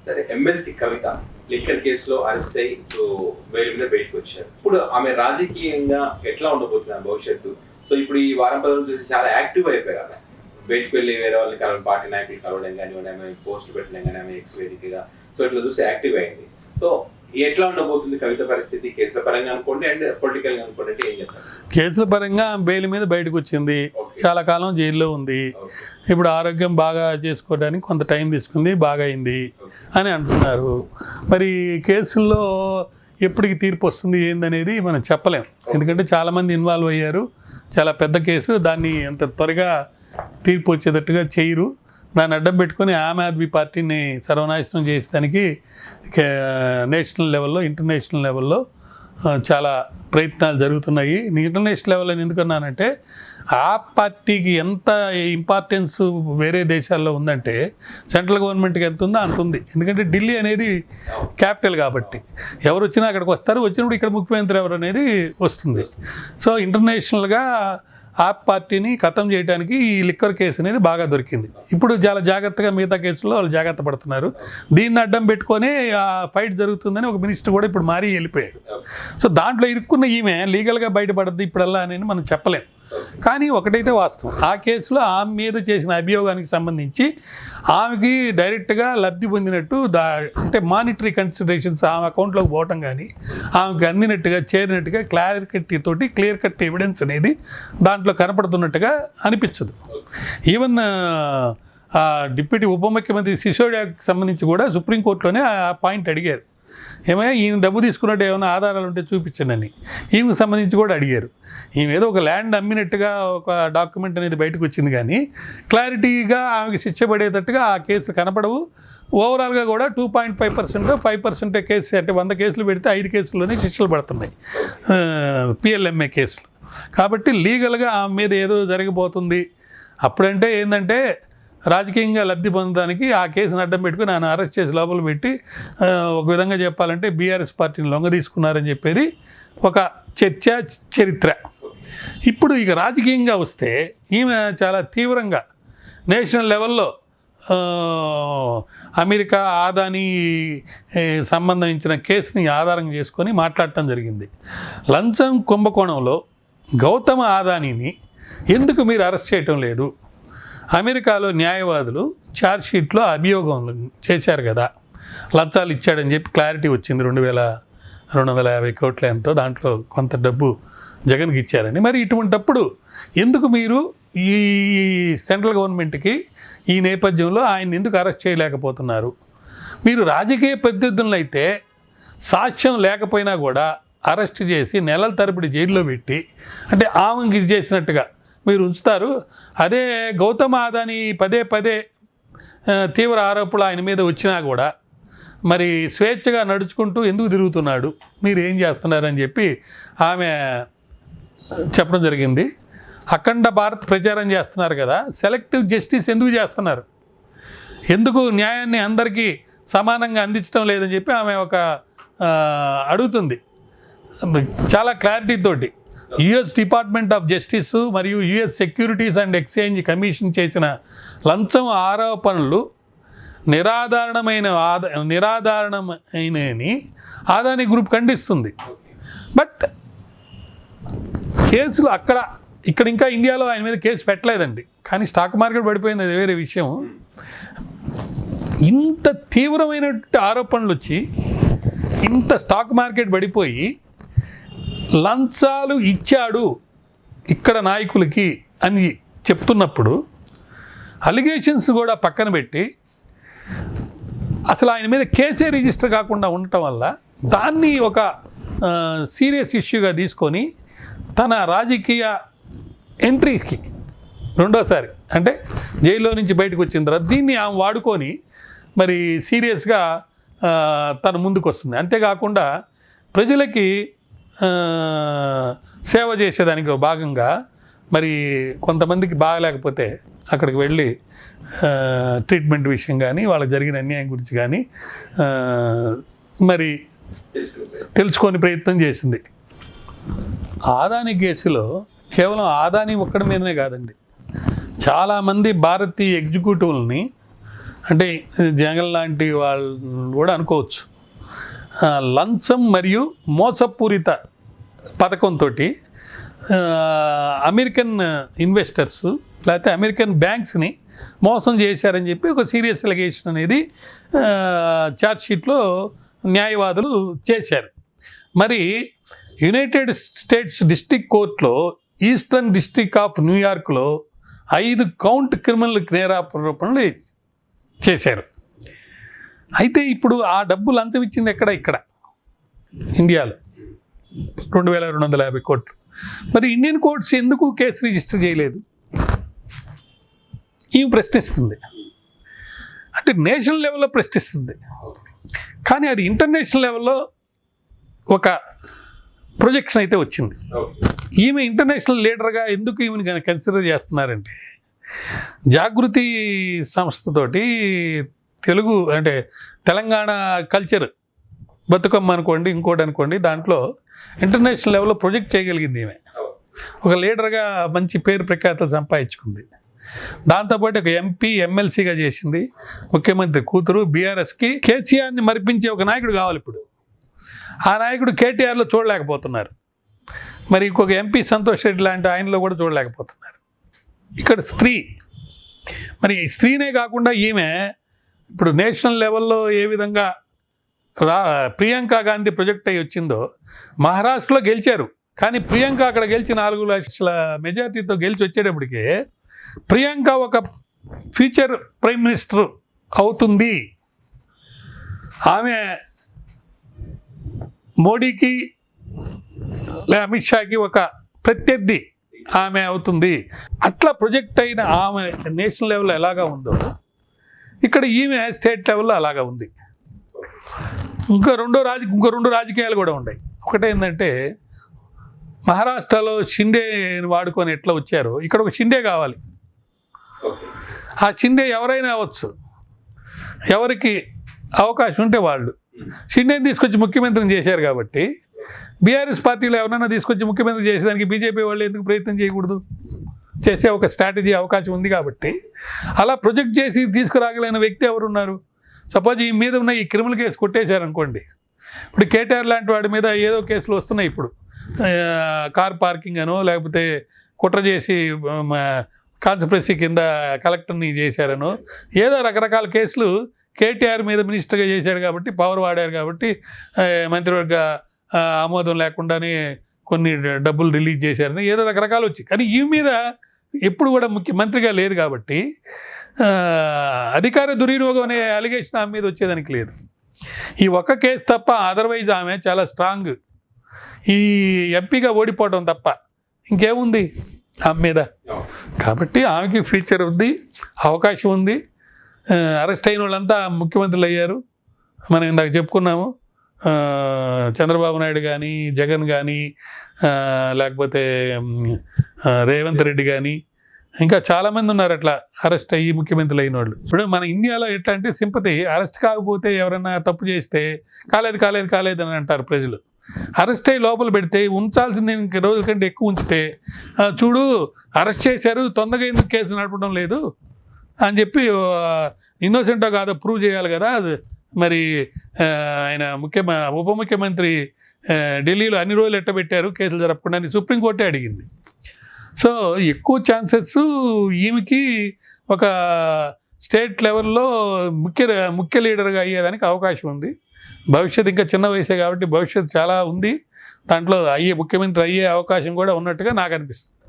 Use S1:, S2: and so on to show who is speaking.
S1: సరే, ఎమ్మెల్సీ కవిత లిక్కర్ కేసులో అరెస్ట్ అయ్యి ఇప్పుడు వేల మీద బయటకు వచ్చారు. ఇప్పుడు ఆమె రాజకీయంగా ఎట్లా ఉండబోతుంది ఆమె భవిష్యత్తు? సో ఇప్పుడు ఈ వారం 10 రోజులు చూసి చాలా యాక్టివ్ అయిపోయారు. ఆమె బయటకు వెళ్ళి వేరే వాళ్ళని కలవడం, పార్టీ నాయకులు కలవడం కానివ్వండి, ఆమె పోస్టులు పెట్టడం కానీ, ఆమె ఎక్స్ వేదికగా సో ఇట్లా చూసి యాక్టివ్ అయింది. సో ఎట్లా ఉండబోతుంది కవిత పరిస్థితి కేసుల పరంగా అనుకోండి అండ్ పొలిటికల్ గా అనుకోండి అంటే ఏం చెప్తారు?
S2: కేసుల పరంగా బెయిల్ మీద బయటకు వచ్చింది, చాలా కాలం జైల్లో ఉంది. ఇప్పుడు ఆరోగ్యం బాగా చేసుకోవడానికి కొంత టైం తీసుకుంది, బాగా అయింది అని అంటున్నారు. మరి కేసుల్లో ఎప్పటికి తీర్పు వస్తుంది ఏందనేది మనం చెప్పలేం, ఎందుకంటే చాలామంది ఇన్వాల్వ్ అయ్యారు. చాలా పెద్ద కేసు, దాన్ని అంత త్వరగా తీర్పు వచ్చేటట్టుగా చేయరు. దాన్ని అడ్డం పెట్టుకొని ఆమ్ ఆద్మీ పార్టీని సర్వనాశనం చేసేదానికి నేషనల్ లెవెల్లో, ఇంటర్నేషనల్ లెవెల్లో చాలా ప్రయత్నాలు జరుగుతున్నాయి. ఇంటర్నేషనల్ లెవెల్లో ఎందుకన్నానంటే ఆ పార్టీకి ఎంత ఇంపార్టెన్స్ వేరే దేశాల్లో ఉందంటే సెంట్రల్ గవర్నమెంట్కి ఎంత ఉందో అంత ఉంది. ఎందుకంటే ఢిల్లీ అనేది క్యాపిటల్ కాబట్టి ఎవరు వచ్చినా అక్కడికి వస్తారు, వచ్చినప్పుడు ఇక్కడ ముఖ్యమంత్రి ఎవరు అనేది వస్తుంది. సో ఇంటర్నేషనల్గా ఆ పార్టీని ఖతం చేయడానికి ఈ లిక్కర్ కేసు అనేది బాగా దొరికింది. ఇప్పుడు చాలా జాగ్రత్తగా మిగతా కేసుల్లో వాళ్ళు జాగ్రత్త పడుతున్నారు. దీన్ని అడ్డం పెట్టుకొని ఆ ఫైట్ జరుగుతుందని ఒక మినిస్టర్ కూడా ఇప్పుడు మారి వెళ్ళిపోయాడు. సో దాంట్లో ఇరుక్కున్న ఈమె లీగల్గా బయటపడద్దు ఇప్పుడల్లా అని మనం చెప్పలేం. కానీ ఒకటైతే వాస్తవం, ఆ కేసులో ఆమె మీద చేసిన అభియోగానికి సంబంధించి ఆమెకి డైరెక్ట్గా లబ్ధి పొందినట్టు అంటే మానిటరీ కన్సిడరేషన్స్ ఆమె అకౌంట్లోకి పోవటం కానీ, ఆమెకు అందినట్టుగా చేరినట్టుగా క్లియర్ కట్ ఎవిడెన్స్ అనేది దాంట్లో కనపడుతున్నట్టుగా అనిపించదు. ఈవెన్ డిప్యూటీ ఉప ముఖ్యమంత్రి సిసోడియాకి సంబంధించి కూడా సుప్రీంకోర్టులోనే ఆ పాయింట్ అడిగారు. ఏమైనా ఈయన డబ్బు తీసుకున్నట్టు ఏమైనా ఆధారాలు ఉంటే చూపించండి. ఈమెకు సంబంధించి కూడా అడిగారు. ఈమె ఏదో ఒక ల్యాండ్ అమ్మినట్టుగా ఒక డాక్యుమెంట్ అనేది బయటకు వచ్చింది, కానీ క్లారిటీగా ఆమెకి శిక్ష పడేటట్టుగా ఆ కేసు కనపడవు. ఓవరాల్గా కూడా 2.5% 5% కేసు, అంటే 100 కేసులు పెడితే 5 కేసుల్లోనే శిక్షలు పడుతున్నాయి PLMA కేసులు. కాబట్టి లీగల్గా ఆమె మీద ఏదో జరగబోతుంది. అప్పుడంటే ఏంటంటే రాజకీయంగా లబ్ధి పొందడానికి ఆ కేసును అడ్డం పెట్టుకుని ఆయన అరెస్ట్ చేసి లోపల పెట్టి ఒక విధంగా చెప్పాలంటే బీఆర్ఎస్ పార్టీని లొంగ తీసుకున్నారని చెప్పేది ఒక చరిత్ర. ఇప్పుడు ఇక రాజకీయంగా వస్తే ఈమె చాలా తీవ్రంగా నేషనల్ లెవెల్లో అమెరికా ఆదాని సంబంధించిన కేసుని ఆధారం చేసుకొని మాట్లాడటం జరిగింది. లంచం కుంభకోణంలో గౌతమ్ ఆదానీని ఎందుకు మీరు అరెస్ట్ చేయటం లేదు? అమెరికాలో న్యాయవాదులు ఛార్జ్షీట్లో అభియోగం చేశారు కదా, లంచాలు ఇచ్చాడని చెప్పి క్లారిటీ వచ్చింది. 2,250 కోట్ల ఎంతో, దాంట్లో కొంత డబ్బు జగన్కి ఇచ్చారని. మరి ఇటువంటప్పుడు ఎందుకు మీరు ఈ సెంట్రల్ గవర్నమెంట్కి ఈ నేపథ్యంలో ఆయన ఎందుకు అరెస్ట్ చేయలేకపోతున్నారు? మీరు రాజకీయ ప్రత్యర్థులను అయితే సాక్ష్యం లేకపోయినా కూడా అరెస్ట్ చేసి నెలల తరబడి జైల్లో పెట్టి, అంటే ఆమెకి ఇది చేసినట్టుగా మీరు ఉంచుతారు. అదే గౌతమ్ ఆదాని పదే తీవ్ర ఆరోపణలు ఆయన మీద వచ్చినా కూడా మరి స్వేచ్ఛగా నడుచుకుంటూ ఎందుకు తిరుగుతున్నాడు, మీరు ఏం చేస్తున్నారని చెప్పి ఆమె చెప్పడం జరిగింది. అఖండ భారత్ ప్రచారం చేస్తున్నారు కదా, సెలెక్టివ్ జస్టిస్ ఎందుకు చేస్తున్నారు? ఎందుకు న్యాయాన్ని అందరికీ సమానంగా అందించడం లేదని చెప్పి ఆమె ఒక అడుగుతుంది చాలా క్లారిటీతోటి. యుఎస్ డిపార్ట్మెంట్ ఆఫ్ జస్టిస్ మరియు US securities and exchange commission చేసిన లంచం ఆరోపణలు నిరాధారణమైనని ఆదాని గ్రూప్ ఖండిస్తుంది. బట్ కేసులు ఇక్కడ ఇంకా ఇండియాలో ఆయన మీద కేసు పెట్టలేదండి, కానీ స్టాక్ మార్కెట్ పడిపోయింది, అది వేరే విషయం. ఇంత తీవ్రమైనటువంటి ఆరోపణలు వచ్చి ఇంత స్టాక్ మార్కెట్ పడిపోయి లంచాలు ఇచ్చాడు ఇక్కడ నాయకులకి అని చెప్తున్నప్పుడు అలిగేషన్స్ కూడా పక్కన పెట్టి అసలు ఆయన మీద కేసే రిజిస్టర్ కాకుండా ఉండటం వల్ల దాన్ని ఒక సీరియస్ ఇష్యూగా తీసుకొని తన రాజకీయ ఎంట్రీకి రెండోసారి అంటే జైల్లో నుంచి బయటకు వచ్చిన తర్వాత దీన్ని ఆమె వాడుకొని మరి సీరియస్గా తను ముందుకు వస్తుంది. అంతేకాకుండా ప్రజలకి సేవ చేసేదానికి భాగంగా మరి కొంతమందికి బాగలేకపోతే అక్కడికి వెళ్ళి ట్రీట్మెంట్ విషయం కానీ, వాళ్ళకి జరిగిన అన్యాయం గురించి కానీ మరి తెలుసుకొని ప్రయత్నం చేసింది. ఆదాని కేసులో కేవలం ఆదాని ఒక్కడి మీదనే కాదండి, చాలామంది భారతీయ ఎగ్జిక్యూటివ్లని అంటే జగన్ లాంటి వాళ్ళు కూడా అనుకోవచ్చు. లంచం మరియు మోసపూరిత పథకంతో అమెరికన్ ఇన్వెస్టర్స్ లేకపోతే అమెరికన్ బ్యాంక్స్ని మోసం చేశారని చెప్పి ఒక సీరియస్ ఎలిగేషన్ అనేది ఛార్జ్షీట్లో న్యాయవాదులు చేశారు. మరి యునైటెడ్ స్టేట్స్ డిస్ట్రిక్ట్ కోర్టులో ఈస్టర్న్ డిస్ట్రిక్ట్ ఆఫ్ న్యూయార్క్లో 5 కౌంట్ క్రిమినల్ నేరారోపణలు చేశారు. అయితే ఇప్పుడు ఆ డబ్బు లంచం ఇచ్చింది ఇక్కడ ఇండియాలో 2250 కోట్లు. మరి ఇండియన్ కోర్ట్స్ ఎందుకు కేసు రిజిస్టర్ చేయలేదు? ఈమె ప్రశ్నిస్తుంది. అంటే నేషనల్ లెవెల్లో ప్రశ్నిస్తుంది, కానీ అది ఇంటర్నేషనల్ లెవెల్లో ఒక ప్రొజెక్షన్ అయితే వచ్చింది. ఈమె ఇంటర్నేషనల్ లీడర్గా ఎందుకు ఈమెను కన్సిడర్ చేస్తున్నారంటే, జాగృతి సంస్థతోటి తెలుగు అంటే తెలంగాణ కల్చర్ బతుకమ్మ అనుకోండి, ఇంకోటి అనుకోండి, దాంట్లో ఇంటర్నేషనల్ లెవెల్లో ప్రొజెక్ట్ చేయగలిగింది ఈమె. ఒక లీడర్గా మంచి పేరు ప్రఖ్యాతలు సంపాదించుకుంది. దాంతోపాటు ఒక ఎంపీ ఎమ్మెల్సీగా చేసింది. ముఖ్యమంత్రి కూతురు. బీఆర్ఎస్కి కేసీఆర్ని మరిపించే ఒక నాయకుడు కావాలి. ఇప్పుడు ఆ నాయకుడు కేటీఆర్లో చూడలేకపోతున్నారు. మరి ఇంకొక ఎంపీ సంతోష్ రెడ్డి లాంటి ఆయనలో కూడా చూడలేకపోతున్నారు. ఇక్కడ స్త్రీ, మరి స్త్రీనే కాకుండా ఈమె ఇప్పుడు నేషనల్ లెవెల్లో ఏ విధంగా ప్రియాంక గాంధీ ప్రొజెక్ట్ అయ్యి వచ్చిందో, మహారాష్ట్రలో గెలిచారు. కానీ ప్రియాంక అక్కడ గెలిచి 4 లక్షల మెజార్టీతో గెలిచి వచ్చేటప్పటికి ప్రియాంక ఒక ఫ్యూచర్ ప్రైమ్ మినిస్టర్ అవుతుంది. ఆమె మోడీకి అమిత్ షాకి ఒక ప్రత్యర్థి ఆమె అవుతుంది. అట్లా ప్రొజెక్ట్ అయిన ఆమె నేషనల్ లెవెల్లో ఎలాగా ఉందో ఇక్కడ ఈమె స్టేట్ లెవెల్లో అలాగా ఉంది. ఇంకో రెండు రాజకీయాలు కూడా ఉన్నాయి. ఒకటేంటంటే మహారాష్ట్రలో షిండేని వాడుకొని ఎట్లా వచ్చారో ఇక్కడ ఒక షిండే కావాలి. ఆ షిండే ఎవరైనా అవ్వచ్చు, ఎవరికి అవకాశం ఉంటే వాళ్ళు. షిండేని తీసుకొచ్చి ముఖ్యమంత్రిని చేశారు కాబట్టి బీఆర్ఎస్ పార్టీలో ఎవరైనా తీసుకొచ్చి ముఖ్యమంత్రి చేసేదానికి బీజేపీ వాళ్ళు ఎందుకు ప్రయత్నం చేయకూడదు? చేసే ఒక స్ట్రాటజీ అవకాశం ఉంది కాబట్టి అలా ప్రొజెక్ట్ చేసి తీసుకురాగలిగిన వ్యక్తి ఎవరున్నారు? సపోజ్ ఈ మీద ఉన్న ఈ క్రిమినల్ కేసు కొట్టేశారనుకోండి, ఇప్పుడు కేటీఆర్ లాంటి వాడి మీద ఏదో కేసులు వస్తున్నాయి. ఇప్పుడు కార్ పార్కింగ్ అనో, లేకపోతే కుట్ర చేసి కాన్స్పిరసీ కింద కలెక్టర్ని చేశారనో, ఏదో రకరకాల కేసులు కేటీఆర్ మీద మినిస్టర్గా చేశాడు కాబట్టి, పవర్ వాడారు కాబట్టి, మంత్రివర్గ ఆమోదం లేకుండానే కొన్ని డబ్బులు రిలీజ్ చేశారని ఏదో రకరకాలు వచ్చి, కానీ ఈ మీద ఎప్పుడు కూడా ముఖ్యమంత్రిగా లేదు కాబట్టి అధికార దుర్వినియోగం అనే అలిగేషన్ ఆమె మీద వచ్చేదానికి లేదు. ఈ ఒక్క కేసు తప్ప అదర్వైజ్ ఆమె చాలా స్ట్రాంగ్. ఈ ఎంపీగా ఓడిపోవడం తప్ప ఇంకేముంది ఆమె మీద. కాబట్టి ఆమెకి ఫ్యూచర్ ఉంది, అవకాశం ఉంది. అరెస్ట్ అయిన వాళ్ళంతా ముఖ్యమంత్రులు అయ్యారు. మనం ఇందాక చెప్పుకున్నాము, చంద్రబాబు నాయుడు కానీ, జగన్ కానీ, లేకపోతే రేవంత్ రెడ్డి కానీ, ఇంకా చాలామంది ఉన్నారు అట్లా అరెస్ట్ అయ్యి ముఖ్యమంత్రులు అయిన వాళ్ళు. ఇప్పుడు మన ఇండియాలో ఎట్లా అంటే సింపతి, అరెస్ట్ కాకపోతే ఎవరైనా తప్పు చేస్తే కాలేదు అని అంటారు ప్రజలు. అరెస్ట్ అయ్యి లోపల పెడితే ఉంచాల్సింది ఇంక రోజుల కంటే ఎక్కువ ఉంచితే, చూడు అరెస్ట్ చేశారు తొందరగా ఎందుకు కేసు నడపడం లేదు అని చెప్పి ఇన్నోసెంటో కాదో ప్రూవ్ చేయాలి కదా. మరి ఆయన ఉప ముఖ్యమంత్రి ఢిల్లీలో అన్ని రోజులు ఎట్టబెట్టారు కేసులు జరపకుండా అని సుప్రీంకోర్టే అడిగింది. సో ఎక్కువ ఛాన్సెస్ ఈమెకి ఒక స్టేట్ లెవెల్లో ముఖ్య లీడర్గా అయ్యేదానికి అవకాశం ఉంది. భవిష్యత్తు ఇంకా చిన్న వయసే కాబట్టి భవిష్యత్తు చాలా ఉంది. దాంట్లో ముఖ్యమంత్రి అయ్యే అవకాశం కూడా ఉన్నట్టుగా నాకు అనిపిస్తుంది.